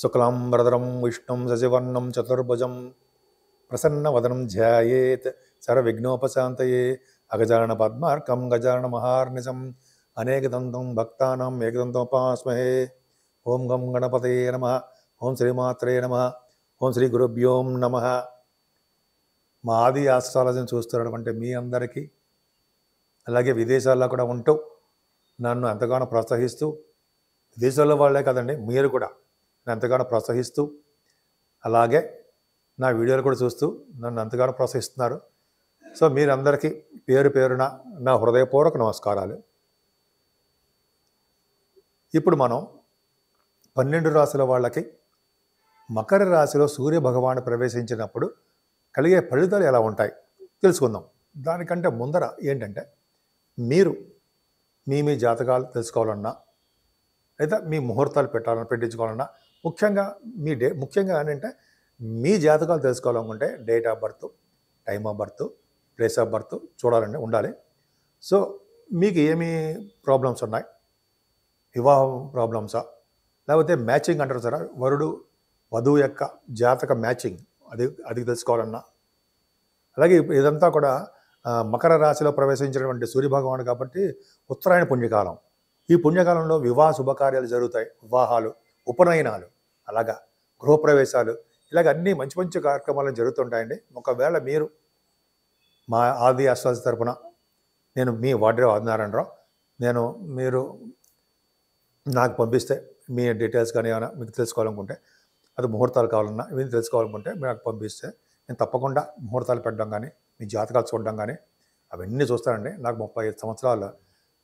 శుక్లాంబరధరం విష్ణుం శశివర్ణం చతుర్భుజం ప్రసన్నవదనం ధ్యాయేత్ సర్వవిఘ్నోపశాంతయే అగజానన పద్మార్కం గజానన మహార్నిశం అనేకదంతం భక్తానాం ఏకదంతోపాస్మహే. ఓం గం గణపతయే నమః. ఓం శ్రీమాత్రే నమః. ఓం శ్రీ గురుభ్యోం నమః. మా ఆది ఆస్ట్రాలజీని చూస్తున్నటువంటి మీ అందరికీ, అలాగే విదేశాల్లో కూడా ఉంటూ నన్ను ఎంతగానో ప్రోత్సహిస్తూ, విదేశాల్లో వాళ్ళే కదండి, మీరు కూడా నన్ను ఎంతగానో ప్రోత్సహిస్తూ, అలాగే నా వీడియోలు కూడా చూస్తూ నన్ను ఎంతగానో ప్రోత్సహిస్తున్నారు. సో మీరందరికీ పేరు పేరున నా హృదయపూర్వక నమస్కారాలు. ఇప్పుడు మనం 12 రాశుల వాళ్ళకి మకర రాశిలో సూర్య భగవాను ప్రవేశించినప్పుడు కలిగే ఫలితాలు ఎలా ఉంటాయి తెలుసుకుందాం. దానికంటే ముందర ఏంటంటే, మీరు మీ జాతకాలు తెలుసుకోవాలన్నా, లేదా మీ ముహూర్తాలు పెట్టించుకోవాలన్నా, ముఖ్యంగా ఏంటంటే మీ జాతకాలు తెలుసుకోవాలనుకుంటే date of birth, time of birth, place of birth ఉండాలి. సో మీకు ఏమి ప్రాబ్లమ్స్ ఉన్నాయి, వివాహం ప్రాబ్లమ్సా, లేకపోతే మ్యాచింగ్ అంటారు సార్, వధువు యొక్క జాతక మ్యాచింగ్, అది తెలుసుకోవాలన్నా, అలాగే ఇదంతా కూడా మకర రాశిలో ప్రవేశించినటువంటి సూర్యభగవానుడు కాబట్టి ఉత్తరాయణ పుణ్యకాలం. ఈ పుణ్యకాలంలో వివాహ శుభకార్యాలు జరుగుతాయి, వివాహాలు, ఉపనయనాలు, అలాగా గృహప్రవేశాలు, ఇలాగ అన్నీ మంచి మంచి కార్యక్రమాలు జరుగుతుంటాయండి. ఒకవేళ మీరు మా ఆది ఆస్ట్రాలజీ తరపున, నేను మీ వాడ్రే ఆదినారాయణరావు, మీరు నాకు పంపిస్తే మీ డీటెయిల్స్ కానీ ఏమైనా మీకు తెలుసుకోవాలనుకుంటే, అది ముహూర్తాలు కావాలన్నా ఇవన్నీ తెలుసుకోవాలనుకుంటే మీరు నాకు పంపిస్తే నేను తప్పకుండా ముహూర్తాలు పెట్టడం కానీ, మీ జాతకాలు చూడడం కానీ అవన్నీ చూస్తానండి. నాకు 35 సంవత్సరాల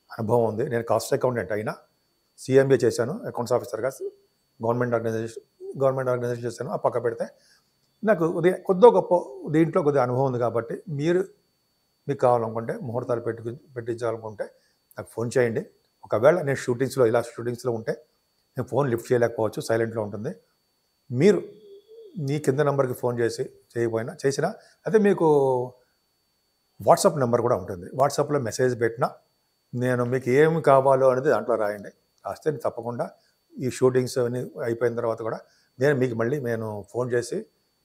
అనుభవం ఉంది. నేను కాస్ట్ అకౌంటెంట్ అయినా, CMA చేశాను, అకౌంట్స్ ఆఫీసర్గా గవర్నమెంట్ ఆర్గనైజేషన్ చేశాను. ఆ పక్క పెడితే నాకు కొద్దో గొప్ప దీంట్లో కొద్దిగా అనుభవం ఉంది కాబట్టి మీకు కావాలనుకుంటే, ముహూర్తాలు పెట్టించాలనుకుంటే నాకు ఫోన్ చేయండి. ఒకవేళ నేను షూటింగ్స్లో ఉంటే నేను ఫోన్ లిఫ్ట్ చేయలేకపోవచ్చు, సైలెంట్లో ఉంటుంది. మీరు మీ కింద నెంబర్కి ఫోన్ చేసినా అయితే మీకు వాట్సాప్ నెంబర్ కూడా ఉంటుంది. వాట్సాప్లో మెసేజ్ పెట్టినా నేను మీకు ఏమి కావాలో అనేది దాంట్లో రాయండి. రాస్తే నేను తప్పకుండా ఈ షూటింగ్స్ అన్నీ అయిపోయిన తర్వాత కూడా నేను ఫోన్ చేసి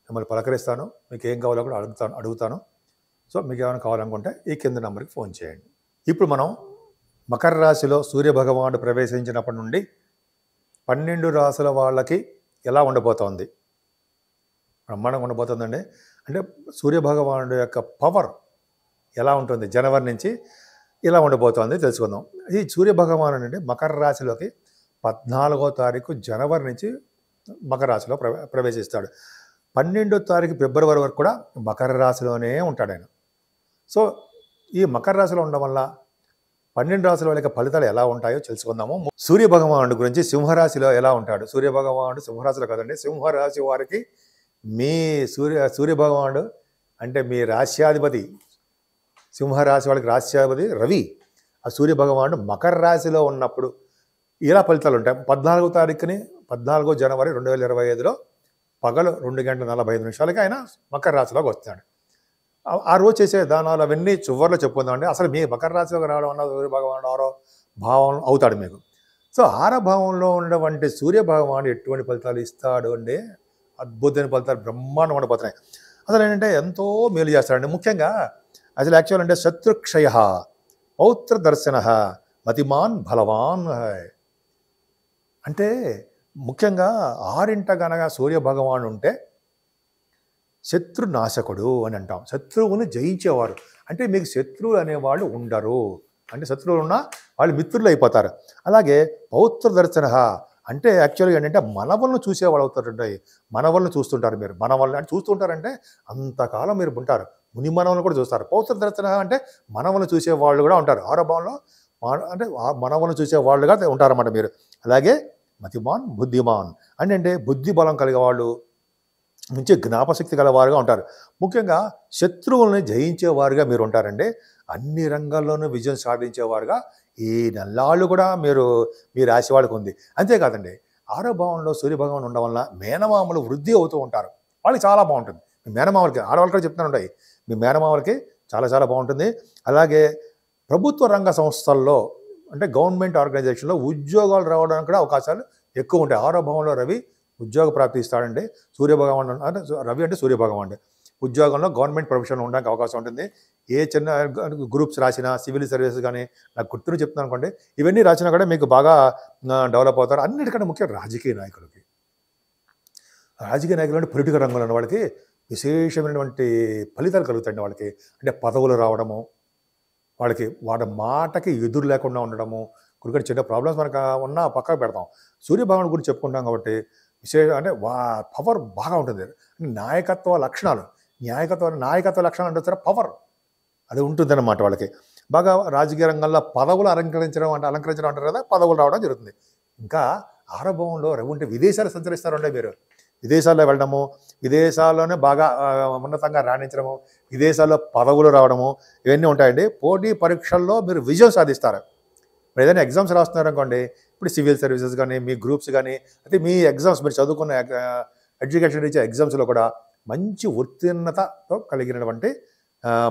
మిమ్మల్ని పలకరిస్తాను. మీకు ఏం కావాలో కూడా అడుగుతాను. సో మీకు ఏమైనా కావాలనుకుంటే ఈ కింద నెంబర్కి ఫోన్ చేయండి. ఇప్పుడు మనం మకర రాశిలో సూర్యభగవానుడు ప్రవేశించినప్పటి నుండి 12 రాశుల వాళ్ళకి ఎలా ఉండబోతోంది, బ్రహ్మాండంగా ఉండబోతుందండి. అంటే సూర్యభగవానుడు యొక్క పవర్ ఎలా ఉంటుంది, జనవరి నుంచి ఇలా ఉండబోతోంది తెలుసుకుందాం. ఈ సూర్యభగవానుడు అంటే మకర రాశిలోకి 14వ తారీఖు జనవరి నుంచి మకర రాశిలో ప్రవేశిస్తాడు. 12వ తారీఖు ఫిబ్రవరి వరకు కూడా మకర రాశిలోనే ఉంటాడు ఆయన. సో ఈ మకర రాశిలో ఉండడం వల్ల 12 రాశుల వాళ్ళకి ఫలితాలు ఎలా ఉంటాయో తెలుసుకుందాము. సూర్యభగవానుడు గురించి సింహరాశిలో ఎలా ఉంటాడు. సూర్యభగవానుడు సింహరాశిలో కదండి, సింహరాశి వారికి మీ సూర్యభగవానుడు అంటే మీ రాశ్యాధిపతి, సింహరాశి వాళ్ళకి రాశ్యాధిపతి రవి. ఆ సూర్యభగవానుడు మకర రాశిలో ఉన్నప్పుడు ఇలా ఫలితాలు ఉంటాయి. 14 జనవరి 2025లో పగలు 2:45 ఆయన మకర రాశిలోకి వస్తాడు. ఆ రోజు చేసే దానాలు అవన్నీ చివరిలో చెప్పుకుందామండి. అసలు మీ మకర రాశిలోకి రావడం అన్న సూర్యభగవానుడు 6వ భావం అవుతాడు మీకు. సో 6వ భావంలో ఉన్నటువంటి సూర్యభగవానుడు ఎటువంటి ఫలితాలు ఇస్తాడు అంటే అద్భుతమైన ఫలితాలు బ్రహ్మాండంగా ఉండబోతున్నాయి. అసలు ఏంటంటే ఎంతో మేలు చేస్తాడండి. ముఖ్యంగా అసలు యాక్చువల్ అంటే శత్రుక్షయ, పౌత్ర దర్శన, మతిమాన్ బలవాన్. అంటే ముఖ్యంగా 6ఇంట గనక సూర్యభగవానుడు ఉంటే శత్రునాశకుడు అని అంటాం. శత్రువుని జయించేవారు. అంటే మీకు శత్రువులు అనేవాళ్ళు ఉండరు. అంటే శత్రువులు ఉన్నా వాళ్ళు మిత్రులు అయిపోతారు. అలాగే పౌత్ర దర్శన అంటే యాక్చువల్గా ఏంటంటే మనవలను చూసేవాళ్ళు అవుతారండి. మనవలను చూస్తుంటారు మీరు. మనవల్ని అంటే చూస్తుంటారంటే అంతకాలం మీరు ఉంటారు. ముని మనవలను కూడా చూస్తారు. పౌత్ర దర్శన అంటే మనవలను చూసేవాళ్ళు కూడా ఉంటారు. 6వ భావంలో అంటే మనవలను చూసేవాళ్ళుగా ఉంటారన్నమాట మీరు. అలాగే మతిమాన్ బుద్ధిమాన్ అంటే బుద్ధి బలం కలిగే వాళ్ళు, మంచి జ్ఞాపశక్తి గలవారుగా ఉంటారు. ముఖ్యంగా శత్రువుల్ని జయించేవారుగా మీరు ఉంటారండి. అన్ని రంగాల్లోనూ విజయం సాధించేవారుగా ఈ నెల్లాళ్ళు కూడా మీ రాశి వాళ్ళకు ఉంది. అంతేకాదండి, 6వ భావంలో సూర్యభగవాన్ ఉండడం వల్ల మేనమామలు వృద్ధి అవుతూ ఉంటారు. వాళ్ళకి చాలా బాగుంటుంది. మీ మేనమామలకి, ఆడవాళ్ళకి కూడా చెప్తాను, మీ మేనమామలకి చాలా చాలా బాగుంటుంది. అలాగే ప్రభుత్వ రంగ సంస్థల్లో అంటే గవర్నమెంట్ ఆర్గనైజేషన్లో ఉద్యోగాలు రావడానికి కూడా అవకాశాలు ఎక్కువ ఉంటాయి. 6వ భావంలో రవి ఉద్యోగ ప్రాప్తి ఇస్తాడండి. సూర్యభగవానుడు అంటే రవి అంటే సూర్యభగవానుడు. ఉద్యోగంలో గవర్నమెంట్ ప్రొఫెషన్‌లో ఉండడానికి అవకాశం ఉంటుంది. ఏ చిన్న గ్రూప్స్ రాసినా, సివిల్ సర్వీసెస్ గానీ, నాకు గుర్తుని చెప్తున్నాను అనుకోండి, ఇవన్నీ రాసినా కూడా మీకు బాగా డెవలప్ అవుతారు. అన్నిటికంటే ముఖ్యం రాజకీయ నాయకులకి. రాజకీయ నాయకులు అంటే పొలిటికల్ రంగంలో ఉన్న వాళ్ళకి విశేషమైనటువంటి ఫలితాలు కలుగుతాయండి వాళ్ళకి. అంటే పదవులు రావడము, వాళ్ళ మాటకి ఎదురు లేకుండా ఉండడము. కొన్ని చిన్న ప్రాబ్లమ్స్ మనకు ఉన్నా పక్కకు పెడతాం. సూర్యభగవానుడి గురించి చెప్పుకుంటాం కాబట్టి అంటే పవర్ బాగా ఉంటుంది. నాయకత్వ లక్షణాలు, నాయకత్వ లక్షణాలు అంటే సరే పవర్ అది ఉంటుందన్నమాట వాళ్ళకి. బాగా రాజకీయ రంగంలో పదవులు అలంకరించడం అంటారు కదా, పదవులు రావడం జరుగుతుంది. ఇంకా ఆరభవంలో రవి ఉంటే విదేశాలు సంచరిస్తారంటే మీరు. విదేశాల్లో వెళ్ళడము, విదేశాల్లోనే బాగా ఉన్నతంగా రాణించడము, విదేశాల్లో పదవులు రావడము, ఇవన్నీ ఉంటాయండి. పోటీ పరీక్షల్లో మీరు విజయం సాధిస్తారు. ఇప్పుడు ఏదైనా ఎగ్జామ్స్ రాస్తున్నారనుకోండి, ఇప్పుడు సివిల్ సర్వీసెస్ కానీ, మీ గ్రూప్స్ కానీ, అయితే మీ ఎగ్జామ్స్ మీరు చదువుకున్న ఎడ్యుకేషన్ ఇచ్చే ఎగ్జామ్స్లో కూడా మంచి ఉత్తీర్ణతతో కలిగినటువంటి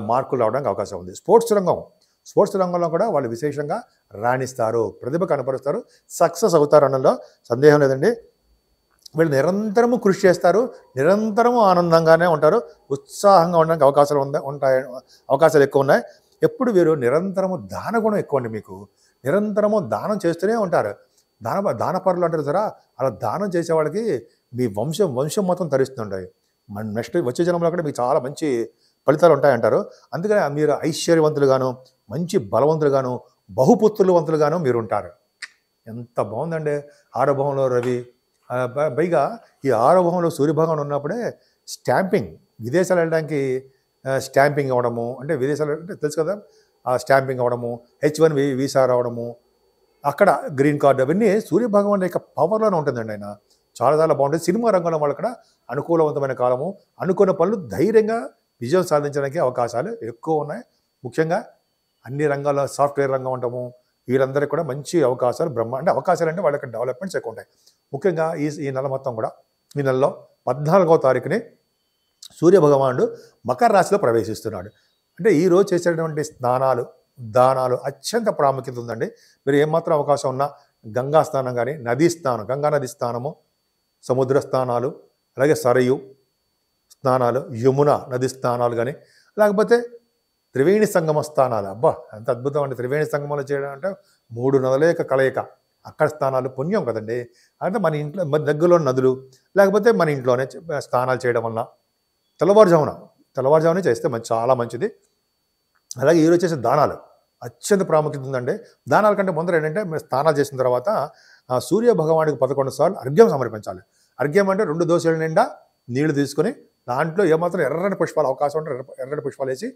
మార్కులు రావడానికి అవకాశం ఉంది. స్పోర్ట్స్ రంగంలో కూడా వాళ్ళు విశేషంగా రాణిస్తారు, ప్రతిభ కనపరుస్తారు, సక్సెస్ అవుతారు అనడంలో సందేహం లేదండి. వీళ్ళు నిరంతరము కృషి చేస్తారు, నిరంతరము ఆనందంగానే ఉంటారు, ఉత్సాహంగా ఉండడానికి అవకాశాలు ఎక్కువ ఉన్నాయి. ఎప్పుడు వీరు నిరంతరము దానగుణం ఎక్కువ అండి. మీకు నిరంతరము దానం చేస్తూనే ఉంటారు. దానపరులు అంటారు సరే, అలా దానం చేసే వాళ్ళకి మీ వంశం మొత్తం తరిస్తుంటాయి. నెక్స్ట్ వచ్చే జన్మలో కూడా మీకు చాలా మంచి ఫలితాలు ఉంటాయంటారు. అందుకని మీరు ఐశ్వర్యవంతులుగాను, మంచి బలవంతులుగాను, బహుపుత్రులవంతులుగాను మీరు ఉంటారు. ఎంత బాగుందండి. ఆరభవంలో రవి, పైగా ఈ ఆరభవంలో సూర్యభగవాన్ ఉన్నప్పుడే స్టాంపింగ్, విదేశాలు వెళ్ళడానికి స్టాంపింగ్ అవ్వడము, అంటే విదేశాలు అంటే తెలుసు కదా, ఆ స్టాంపింగ్ అవ్వడము, H1 వీసా రావడము, అక్కడ గ్రీన్ కార్డు, అవన్నీ సూర్యభగవాన్ యొక్క పవర్లోనే ఉంటుందండి. ఆయన చాలా బాగుంటుంది. సినిమా రంగంలో వాళ్ళు కూడా అనుకూలవంతమైన కాలము, అనుకున్న పనులు ధైర్యంగా విజయం సాధించడానికి అవకాశాలు ఎక్కువ ఉన్నాయి. ముఖ్యంగా అన్ని రంగాల్లో సాఫ్ట్వేర్ రంగం ఉంటాము, వీరందరికీ కూడా మంచి అవకాశాలు అంటే అవకాశాలు అంటే వాళ్ళకి డెవలప్మెంట్స్ ఎక్కువ ఉంటాయి. ముఖ్యంగా ఈ నెల మొత్తం కూడా, ఈ నెలలో 14వ తారీఖుని సూర్యభగవానుడు మకర రాశిలో ప్రవేశిస్తున్నాడు. అంటే ఈరోజు చేసేటువంటి స్నానాలు, దానాలు అత్యంత ప్రాముఖ్యత ఉందండి. మీరు ఏమాత్రం అవకాశం ఉన్నా గంగా స్నానం కానీ, గంగా నది స్నానము, సముద్ర స్నానాలు, అలాగే సరయు స్నానాలు, యమున నది స్నానాలు కానీ, లేకపోతే త్రివేణి సంగమ స్థానాలు. అబ్బా ఎంత అద్భుతం అండి. త్రివేణి సంగమాలు చేయడం అంటే 3 నదుల యొక్క కలయిక, అక్కడ స్నానాలు పుణ్యం కదండి. అంటే మన ఇంట్లో దగ్గరలో నదులు, లేకపోతే మన ఇంట్లోనే స్నానాలు చేయడం వల్ల తెల్లవారుజామునే చేస్తే చాలా మంచిది. అలాగే ఈరోజు చేసే దానాలు అత్యంత ప్రాముఖ్యత ఉందండి. దానాల కంటే ముందర ఏంటంటే, మీరు స్నానాలు చేసిన తర్వాత సూర్య భగవానుడికి 11 సార్లు అర్ఘ్యం సమర్పించాలి. అర్ఘ్యం అంటే 2 దోశల నిండా నీళ్లు తీసుకొని, దాంట్లో ఏమాత్రం ఎర్రటి పుష్పాలు అవకాశం ఉంటే ఎర్రటి పుష్పాలు వేసి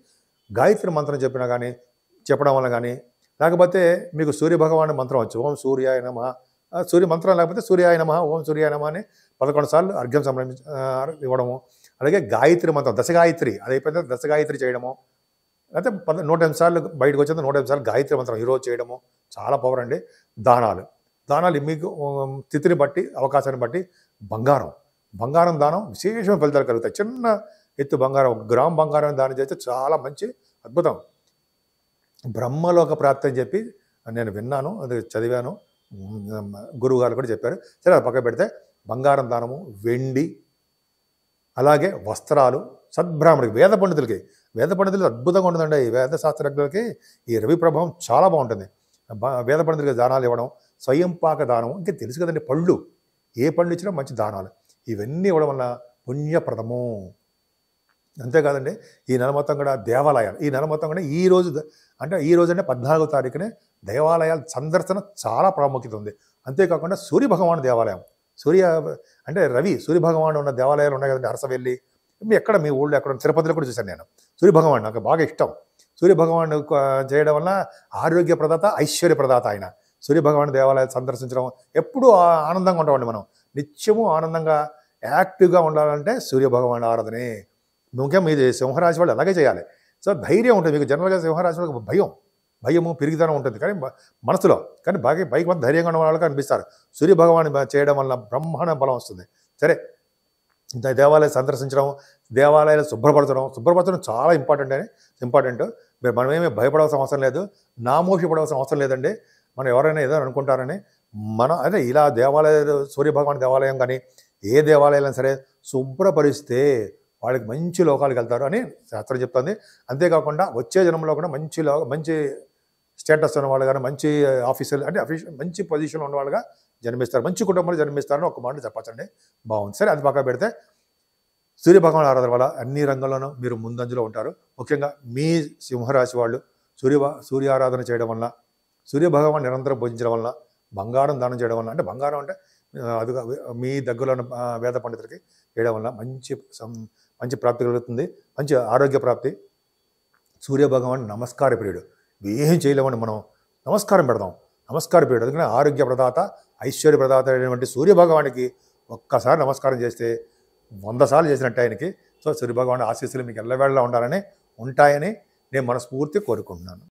గాయత్రి మంత్రం చెప్పడం వల్ల కానీ, లేకపోతే మీకు సూర్యభగవాను మంత్రం వచ్చు, ఓం సూర్యాయ నమః, సూర్య మంత్రం లేకపోతే సూర్యాయ నమః, ఓం సూర్యాయ నమః అని 11 సార్లు అర్ఘ్యం ఇవ్వడము. అలాగే గాయత్రి మంత్రం, దశగాయత్రి, అది అయిపోతే దశగాయత్రి చేయడము, లేకపోతే 108 సార్లు బయటకు వచ్చేది 108 సార్లు గాయత్రి మంత్రం ఈరోజు చేయడము చాలా పవర్ అండి. దానాలు మీకు స్థితిని బట్టి, అవకాశాన్ని బట్టి బంగారం దానం విశేషమైన ఫలితాలు కలుగుతాయి. చిన్న ఎత్తు బంగారం, 1 గ్రామ్ బంగారం దానం చేస్తే చాలా మంచి అద్భుతం. బ్రహ్మలోక ప్రాప్తి అని చెప్పి నేను విన్నాను, అది చదివాను, గురువు గారు కూడా చెప్పారు. సరే అది పక్క పెడితే బంగారం దానము, వెండి, అలాగే వస్త్రాలు, సద్బ్రాహ్మణుడికి, వేద పండితులు అద్భుతంగా ఉంటుందండి. ఈ వేద శాస్త్రజ్ఞులకి ఈ రవి ప్రభావం చాలా బాగుంటుంది. వేద పండితులకి దానాలు ఇవ్వడం, స్వయం పాక దానం, ఇంకా తెలుసు కదండి, పళ్ళు, ఏ పళ్ళు ఇచ్చినా మంచి దానాలు, ఇవన్నీ ఇవ్వడం వల్ల పుణ్యప్రదము. అంతేకాదండి, ఈ నెల మొత్తం కూడా దేవాలయాలు, ఈ నెల మొత్తం కూడా ఈ రోజు అంటే 14వ తారీఖునే దేవాలయాల సందర్శన చాలా ప్రాముఖ్యత ఉంది. అంతేకాకుండా సూర్యభగవాను దేవాలయం, సూర్యభగవాను ఉన్న దేవాలయాలు ఉన్నాయి కదండి. అరసవెల్లి, ఎక్కడ మీ ఊళ్ళో ఎక్కడ, తిరుపతిలో కూడా చూశాను నేను. సూర్యభగవాను నాకు బాగా ఇష్టం. సూర్యభగవాను చేయడం వల్ల ఆరోగ్య ప్రదాత, ఐశ్వర్య ప్రదాత ఆయన. సూర్యభగవాను దేవాలయాలు సందర్శించడం, ఎప్పుడూ ఆనందంగా ఉంటామండి. మనం నిత్యము ఆనందంగా యాక్టివ్గా ఉండాలంటే సూర్యభగవాను ఆరాధనే ముఖ్యం. మీది సింహరాశి వాళ్ళు అలాగే చేయాలి. సో ధైర్యం ఉంటుంది మీకు. జనరల్గా సింహరాశి వాళ్ళకి భయము పెరిగితనం ఉంటుంది, కానీ మనసులో, కానీ పైకి మంది ధైర్యంగా ఉన్న వాళ్ళకి అనిపిస్తారు. సూర్యభగవాను చేయడం వల్ల బ్రహ్మాండ బలం వస్తుంది. సరే, దేవాలయాలు సందర్శించడం, దేవాలయాలు శుభ్రపరచడం చాలా ఇంపార్టెంట్. మనమేమీ భయపడాల్సిన అవసరం లేదు, నామోషి పడాల్సిన అవసరం లేదండి. మనం ఎవరైనా ఏదో అనుకుంటారని అదే ఇలా దేవాలయాలు, సూర్యభగవాన్ దేవాలయం కానీ, ఏ దేవాలయాలైనా సరే శుభ్రపరిస్తే వాళ్ళకి మంచి లోకాలకు వెళ్తారు అని శాస్త్రం చెప్తుంది. అంతేకాకుండా వచ్చే జన్మలో కూడా మంచి స్టేటస్ ఉన్నవాళ్ళు కానీ మంచి ఆఫీసర్లు అంటే మంచి పొజిషన్లో ఉన్నవాళ్ళుగా జన్మిస్తారు, మంచి కుటుంబంలో జన్మిస్తారని ఒక మాట చెప్పచ్చండి. బాగుంది. సరే, అది పక్కన పెడితే సూర్యభగవాన్ ఆరాధన వల్ల అన్ని రంగంలోనూ మీరు ముందంజలో ఉంటారు. ముఖ్యంగా మీ సింహరాశి వాళ్ళు సూర్య ఆరాధన చేయడం వల్ల, సూర్యభగవాన్ నిరంతరం పూజించడం వల్ల, బంగారం దానం చేయడం వల్ల, అంటే బంగారం అంటే అది మీ దగ్గరలో ఉన్న వేద పండితులకి చేయడం వల్ల మంచి ప్రాప్తి కలుగుతుంది, మంచి ఆరోగ్య ప్రాప్తి. సూర్యభగవాన్ నమస్కార ప్రియుడు, ఏం చేయలేమని మనం నమస్కారం పెడదాం. నమస్కార ప్రియుడు అందుకని ఆరోగ్య ప్రదాత, ఐశ్వర్య ప్రదాత అయినటువంటి సూర్యభగవానికి ఒక్కసారి నమస్కారం చేస్తే 100 సార్లు చేసినట్టు ఆయనకి. సో సూర్యభగవాన్ ఆశీస్సులు మీకు ఎల్లవేళలా ఉంటాయని నేను మనస్ఫూర్తి కోరుకుంటున్నాను.